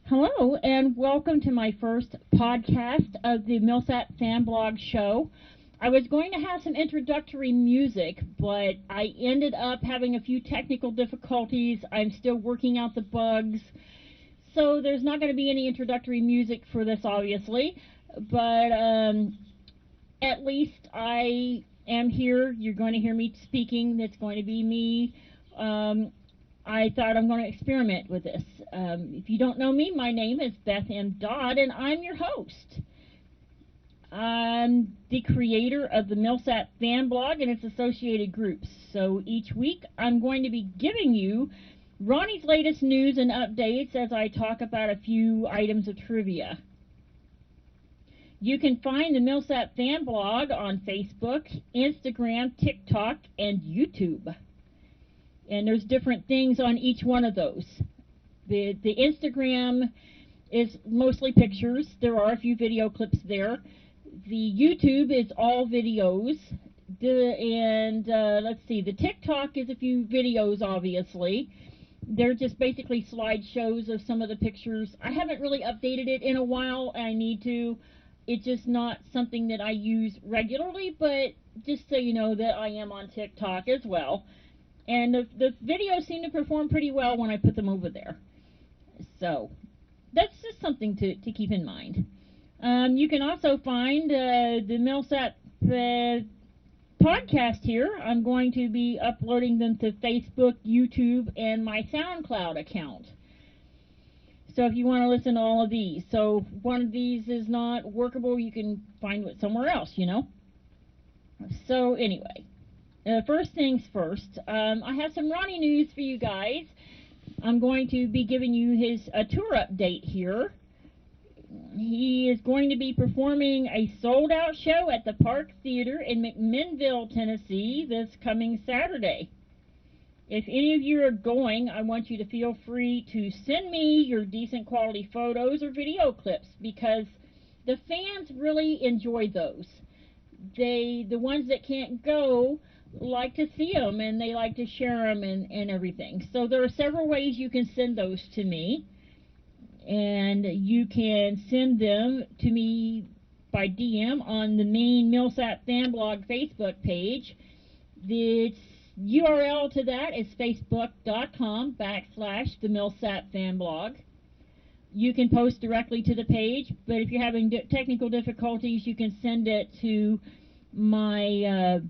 Hello, and welcome to my first podcast of the Milsap Fan Blog Show. I was going to have some introductory music, but I ended up having a few technical difficulties. I'm still working out the bugs, so there's not going to be any introductory music for this, obviously. But at least I am here. You're going to hear me speaking. It's going to be me. I thought I'm going to experiment with this. If you don't know me, my name is Beth M. Dodd, and I'm your host. I'm the creator of the Milsap Fan Blog and its associated groups. So each week I'm going to be giving you Ronnie's latest news and updates as I talk about a few items of trivia. You can find the Milsap Fan Blog on Facebook, Instagram, TikTok, and YouTube. And there's different things on each one of those. The Instagram is mostly pictures. There are a few video clips there. The YouTube is all videos. Let's see, the TikTok is a few videos, obviously. They're just basically slideshows of some of the pictures. I haven't really updated it in a while. I need to. It's just not something that I use regularly, but just so you know that I am on TikTok as well. And the videos seem to perform pretty well when I put them over there. So that's just something to keep in mind. You can also find the Milsap podcast here. I'm going to be uploading them to Facebook, YouTube, and my SoundCloud account. So if you want to listen to all of these. So if one of these is not workable, you can find it somewhere else, you know. So anyway. First things first, I have some Ronnie news for you guys. I'm going to be giving you a tour update here. He is going to be performing a sold-out show at the Park Theater in McMinnville, Tennessee this coming Saturday. If any of you are going, I want you to feel free to send me your decent quality photos or video clips because the fans really enjoy those. The ones that can't go like to see them and they like to share them and everything. So there are several ways you can send those to me, and you can send them to me by DM on the main Milsap Fan Blog Facebook page. The URL to that is facebook.com/the Milsap Fan Blog. You can post directly to the page, but if you're having technical difficulties, you can send it to my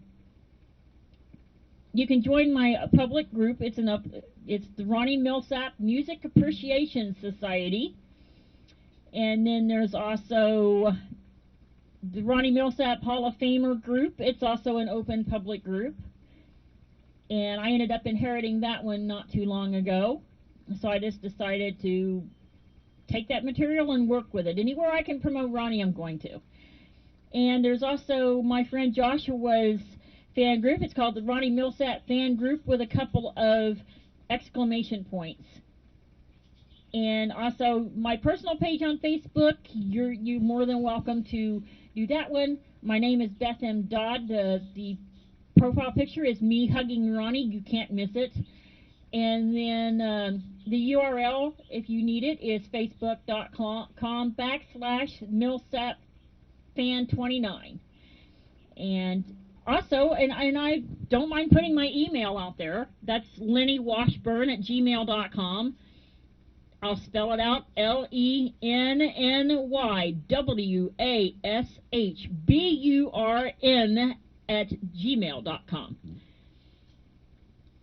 you can join my public group. It's the Ronnie Milsap Music Appreciation Society. And then there's also the Ronnie Milsap Hall of Famer group. It's also an open public group. And I ended up inheriting that one not too long ago. So I just decided to take that material and work with it. Anywhere I can promote Ronnie, I'm going to. And there's also my friend Joshua's fan group. It's called the Ronnie Milsap Fan Group with a couple of exclamation points. And also my personal page on Facebook, you're more than welcome to do that one. My name is Beth M. Dodd. The profile picture is me hugging Ronnie. You can't miss it. And then the URL, if you need it, is facebook.com/MilsapFan29. And also, and I don't mind putting my email out there. That's lennywashburn@gmail.com. I'll spell it out, LENNYWASHBURN@gmail.com.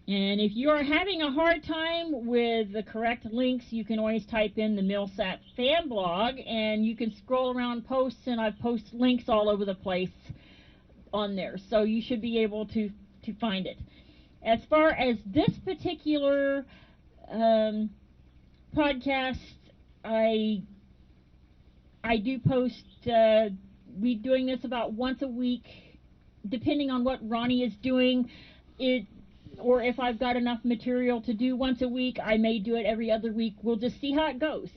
And if you are having a hard time with the correct links, you can always type in the Milsap Fan Blog, and you can scroll around posts, and I've posted links all over the place on there, so you should be able to find it. As far as this particular podcast, I do post, we're doing this about once a week, depending on what Ronnie is doing, or if I've got enough material to do once a week, I may do it every other week. We'll just see how it goes,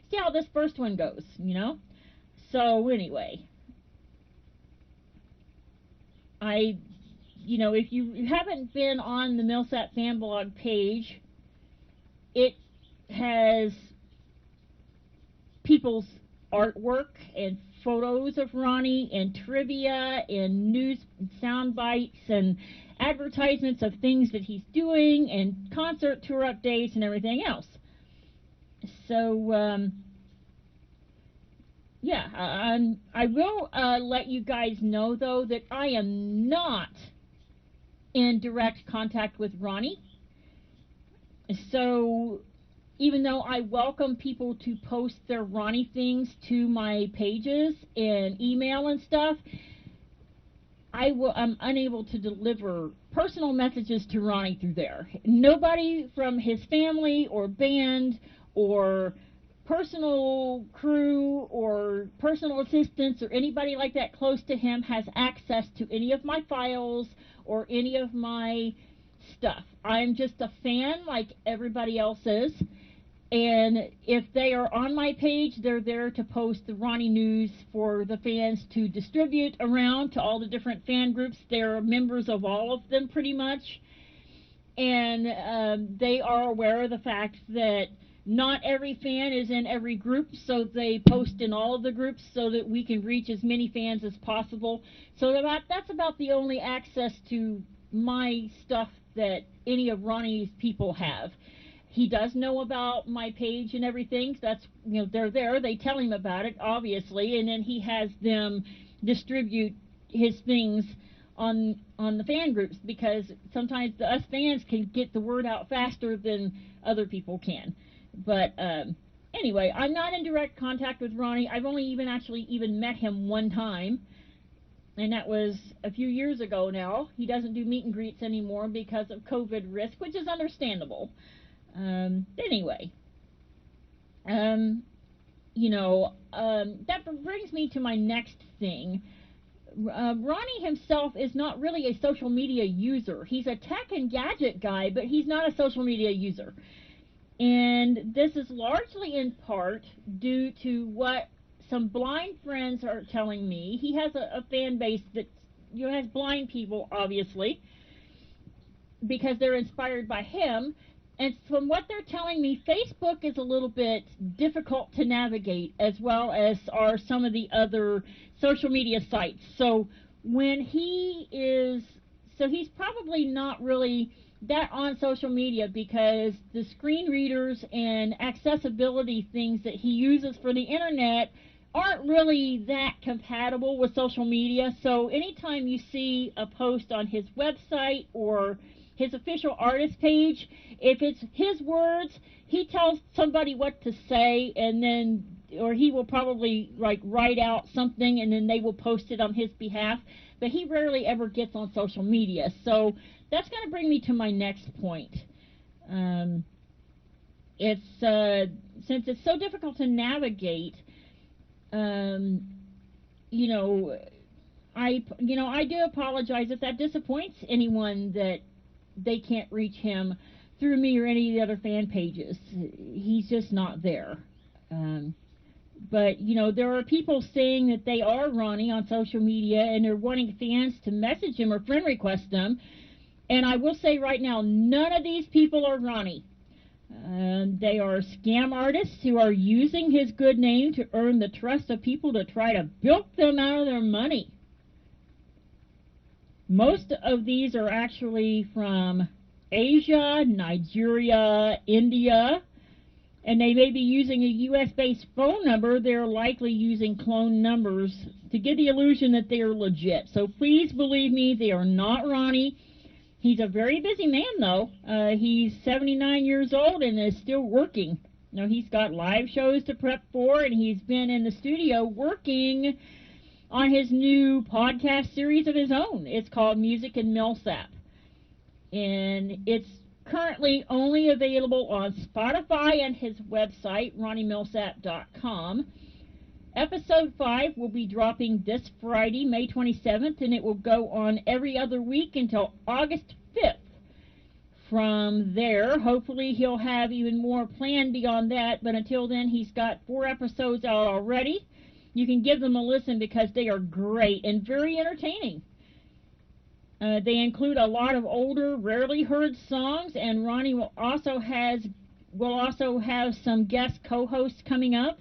see how this first one goes, you know? So anyway, if you haven't been on the Milsap Fan Blog page, it has people's artwork and photos of Ronnie and trivia and news sound bites and advertisements of things that he's doing and concert tour updates and everything else. So, yeah, I will let you guys know, though, that I am not in direct contact with Ronnie. So, even though I welcome people to post their Ronnie things to my pages and email and stuff, I'm unable to deliver personal messages to Ronnie through there. Nobody from his family or band or personal crew or personal assistants or anybody like that close to him has access to any of my files or any of my stuff. I'm just a fan like everybody else is. And if they are on my page, they're there to post the Ronnie news for the fans to distribute around to all the different fan groups. They're members of all of them pretty much. And they are aware of the fact that not every fan is in every group, so they post in all of the groups so that we can reach as many fans as possible. So that's about the only access to my stuff that any of Ronnie's people have. He does know about my page and everything. That's, they're there. They tell him about it, obviously, and then he has them distribute his things on the fan groups, because sometimes us fans can get the word out faster than other people can. But anyway, I'm not in direct contact with Ronnie. I've only even met him one time, and that was a few years ago now. He doesn't do meet and greets anymore because of COVID risk, which is understandable. Anyway, that brings me to my next thing. Ronnie himself is not really a social media user. He's a tech and gadget guy, but he's not a social media user. And this is largely in part due to what some blind friends are telling me. He has a fan base that has blind people, obviously, because they're inspired by him. And from what they're telling me, Facebook is a little bit difficult to navigate, as well as are some of the other social media sites. So he's probably not really that on social media, because the screen readers and accessibility things that he uses for the internet aren't really that compatible with social media. So anytime you see a post on his website or his official artist page, if it's his words, he tells somebody what to say, and then, or he will probably write out something and then they will post it on his behalf, but he rarely ever gets on social media. So that's going to bring me to my next point. Since it's so difficult to navigate, I do apologize if that disappoints anyone that they can't reach him through me or any of the other fan pages. He's just not there. But, there are people saying that they are Ronnie on social media, and they're wanting fans to message him or friend request them. And I will say right now, none of these people are Ronnie. They are scam artists who are using his good name to earn the trust of people to try to bilk them out of their money. Most of these are actually from Asia, Nigeria, India, and they may be using a U.S.-based phone number. They're likely using clone numbers to give the illusion that they are legit. So please believe me, they are not Ronnie. He's a very busy man, though. He's 79 years old and is still working. He's got live shows to prep for, and he's been in the studio working on his new podcast series of his own. It's called Music and Milsap. And it's currently only available on Spotify and his website, RonnieMilsap.com. Episode 5 will be dropping this Friday, May 27th, and it will go on every other week until August 5th. From there, hopefully he'll have even more planned beyond that, but until then, he's got 4 episodes out already. You can give them a listen because they are great and very entertaining. They include a lot of older, rarely heard songs, and Ronnie will also have some guest co-hosts coming up.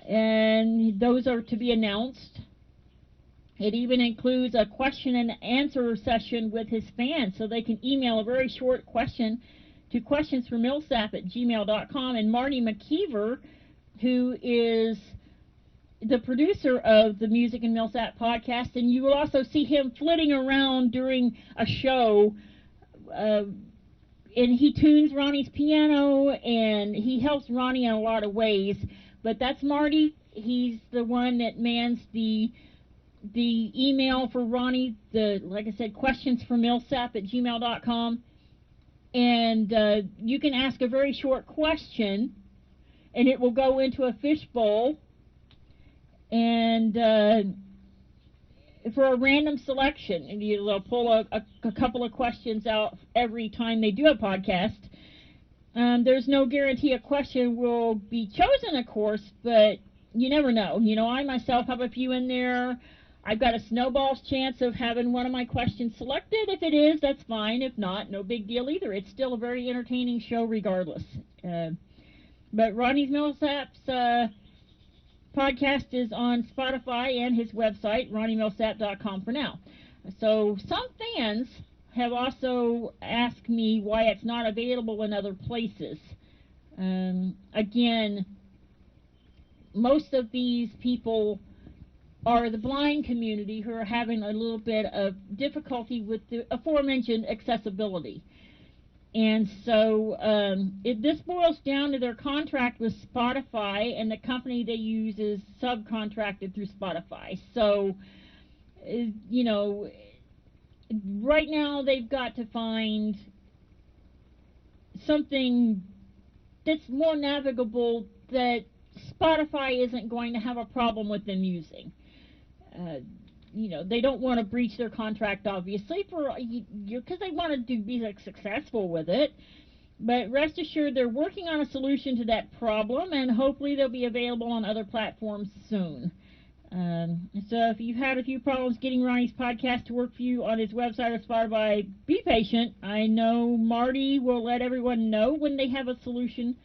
and those are to be announced. It even includes a question and answer session with his fans, so they can email a very short question to questionsformilsap@gmail.com. And Marty McKeever, who is the producer of the Music and Milsap podcast, and you will also see him flitting around during a show, and he tunes Ronnie's piano, and he helps Ronnie in a lot of ways. But that's Marty. He's the one that mans the email for Ronnie, like I said, questionsformilsap@gmail.com. And you can ask a very short question, and it will go into a fishbowl, and for a random selection. And they'll pull a couple of questions out every time they do a podcast. There's no guarantee a question will be chosen, of course, but you never know. I myself have a few in there. I've got a snowball's chance of having one of my questions selected. If it is, that's fine. If not, no big deal either. It's still a very entertaining show regardless. But Ronnie Milsap's podcast is on Spotify and his website, RonnieMilsap.com for now. So some fans have also asked me why it's not available in other places. Again, most of these people are the blind community who are having a little bit of difficulty with the aforementioned accessibility. And so this boils down to their contract with Spotify, and the company they use is subcontracted through Spotify. So, right now they've got to find something that's more navigable that Spotify isn't going to have a problem with them using. They don't want to breach their contract, obviously, because they want to be successful with it. But rest assured, they're working on a solution to that problem, and hopefully they'll be available on other platforms soon. So if you've had a few problems getting Ronnie's podcast to work for you on his website or Spotify, be patient. I know Marty will let everyone know when they have a solution,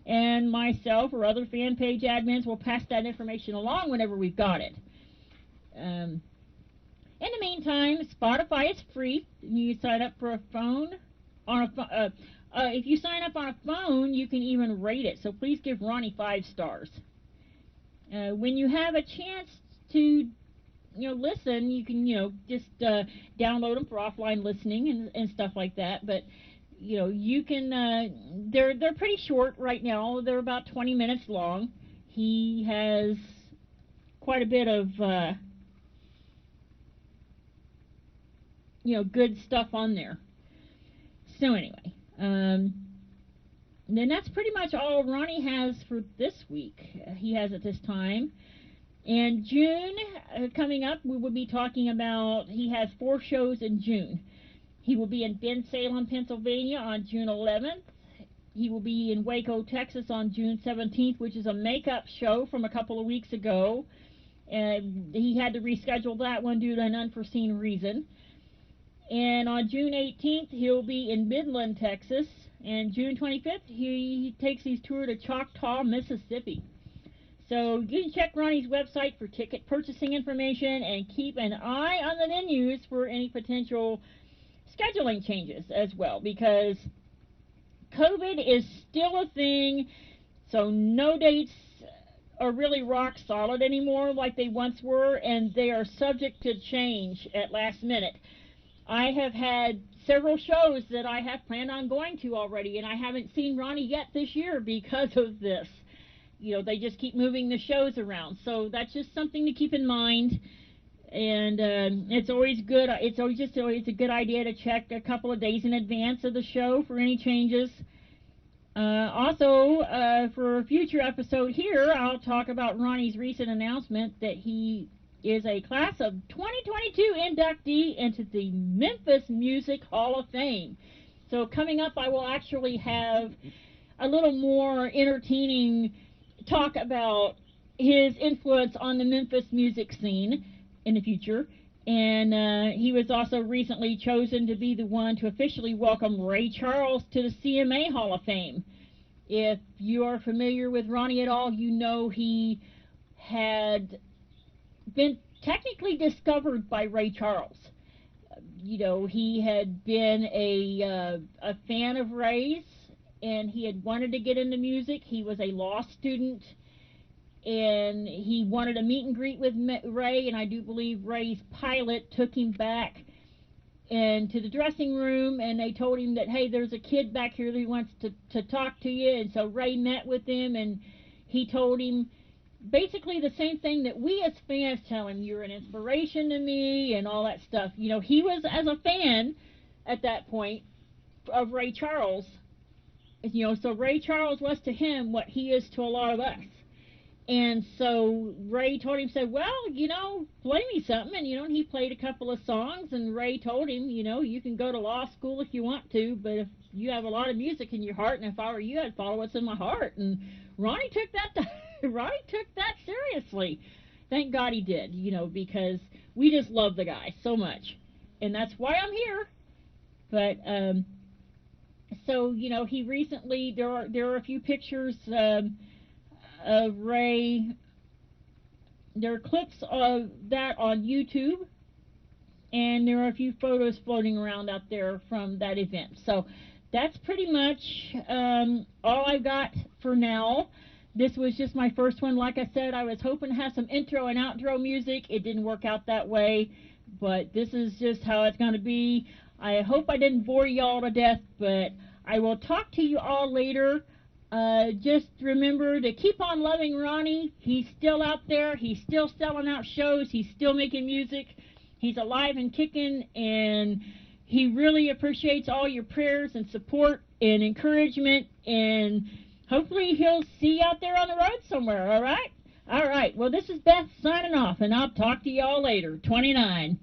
and myself or other fan page admins will pass that information along whenever we've got it. In the meantime, Spotify is free. You sign up for a phone. If you sign up on a phone, you can even rate it. So please give Ronnie 5 stars. When you have a chance to, listen, you can, just download them for offline listening and stuff like that. But you can. They're pretty short right now. They're about 20 minutes long. He has quite a bit of good stuff on there. So anyway, then that's pretty much all Ronnie has for this week. He has at this time. And June, coming up, we will be talking about, he has 4 shows in June. He will be in Bensalem, Pennsylvania on June 11th. He will be in Waco, Texas on June 17th, which is a makeup show from a couple of weeks ago. He had to reschedule that one due to an unforeseen reason. And on June 18th, he'll be in Midland, Texas. And June 25th, he takes his tour to Choctaw, Mississippi. So you can check Ronnie's website for ticket purchasing information and keep an eye on the venues for any potential scheduling changes as well, because COVID is still a thing, so no dates are really rock solid anymore like they once were, and they are subject to change at last minute. I have had several shows that I have planned on going to already, and I haven't seen Ronnie yet this year because of this. They just keep moving the shows around, so that's just something to keep in mind. And it's always good. It's always a good idea to check a couple of days in advance of the show for any changes. Also, for a future episode here, I'll talk about Ronnie's recent announcement that he is a class of 2022 inductee into the Memphis Music Hall of Fame. So coming up, I will actually have a little more entertaining talk about his influence on the Memphis music scene in the future. And he was also recently chosen to be the one to officially welcome Ray Charles to the CMA Hall of Fame. If you are familiar with Ronnie at all, you know he had been technically discovered by Ray Charles. You know, he had been a fan of Ray's, and he had wanted to get into music. He was a law student, and he wanted a meet and greet with Ray, and I do believe Ray's pilot took him back into the dressing room, and they told him that, hey, there's a kid back here that wants to talk to you. And so Ray met with him, and he told him basically the same thing that we as fans tell him: you're an inspiration to me and all that stuff. You know, he was, as a fan at that point, of Ray Charles, you know, so Ray Charles was to him what he is to a lot of us. And so Ray told him, said, well, you know, play me something. And, you know, and he played a couple of songs, and Ray told him, you know, you can go to law school if you want to, but if you have a lot of music in your heart, and if I were you, I'd follow what's in my heart. And Ronnie took that seriously. Thank God he did, you know, because we just love the guy so much. And that's why I'm here. But, so, you know, he recently, there are a few pictures of Ray. There are clips of that on YouTube, and there are a few photos floating around out there from that event. So that's pretty much all I've got for now. This was just my first one. Like I said, I was hoping to have some intro and outro music. It didn't work out that way, but this is just how it's going to be. I hope I didn't bore you all to death, but I will talk to you all later. Just remember to keep on loving Ronnie. He's still out there. He's still selling out shows. He's still making music. He's alive and kicking, and he really appreciates all your prayers and support and encouragement, and hopefully he'll see you out there on the road somewhere, all right? All right. Well, this is Beth signing off, and I'll talk to you all later. 29.